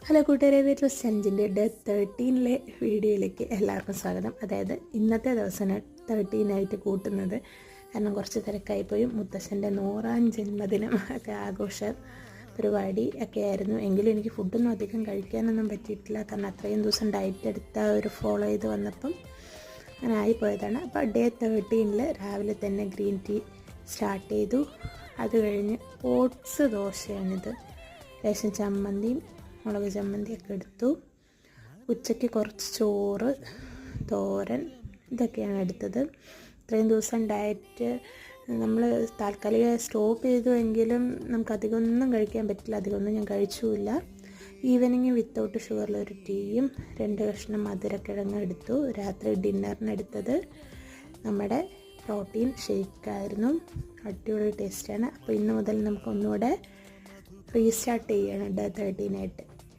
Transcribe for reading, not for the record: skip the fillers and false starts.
Hello കൂട്ടുകാരെ, വീട്ടിൽ സെഞ്ചിൻ്റെ day 13 വീഡിയോയിലേക്ക് എല്ലാവർക്കും സ്വാഗതം. അതായത് ഇന്നത്തെ ദിവസം 13 കൂട്ടുന്നത് കാരണം കുറച്ച് തിരക്കായിപ്പോയി. മുത്തശ്ശൻ്റെ 100ാം ജന്മദിനം ഒക്കെ ആഘോഷ പരിപാടി ഒക്കെ ആയിരുന്നു. എങ്കിലും എനിക്ക് ഫുഡൊന്നും അധികം കഴിക്കാനൊന്നും പറ്റിയിട്ടില്ല. കാരണം അത്രയും ദിവസം ഡയറ്റ് എടുത്ത ഫോളോ ചെയ്ത് വന്നപ്പം അങ്ങനെ ആയിപ്പോയതാണ്. അപ്പോൾ ഡേ 13 രാവിലെ തന്നെ ഗ്രീൻ ടീ സ്റ്റാർട്ട് ചെയ്തു. അത് കഴിഞ്ഞ് ഓട്സ് ദോശയാണിത്. ലേശം ചമ്മന്തിയും മുളക് ചമ്മന്തിയൊക്കെ എടുത്തു. ഉച്ചയ്ക്ക് കുറച്ച് ചോറ്, തോരൻ, ഇതൊക്കെയാണ് എടുത്തത്. ഇത്രയും ദിവസം ഡയറ്റ് നമ്മൾ താൽക്കാലികമായി സ്റ്റോപ്പ് ചെയ്തുവെങ്കിലും നമുക്ക് അധികമൊന്നും കഴിക്കാൻ പറ്റില്ല. അധികമൊന്നും ഞാൻ കഴിച്ചുമില്ല. ഈവനിങ് വിത്തൗട്ട് ഷുഗറിൽ ഒരു ടീയും 2 കഷ്ണം മധുരക്കിഴങ്ങ് എടുത്തു. രാത്രി ഡിന്നറിനെടുത്തത് നമ്മുടെ പ്രോട്ടീൻ ഷേക്കായിരുന്നു. അടിപൊളി ടേസ്റ്റാണ്. അപ്പോൾ ഇന്ന് മുതൽ നമുക്കൊന്നുകൂടെ റീസ്റ്റാർട്ട് ചെയ്യണം ഡേ 13.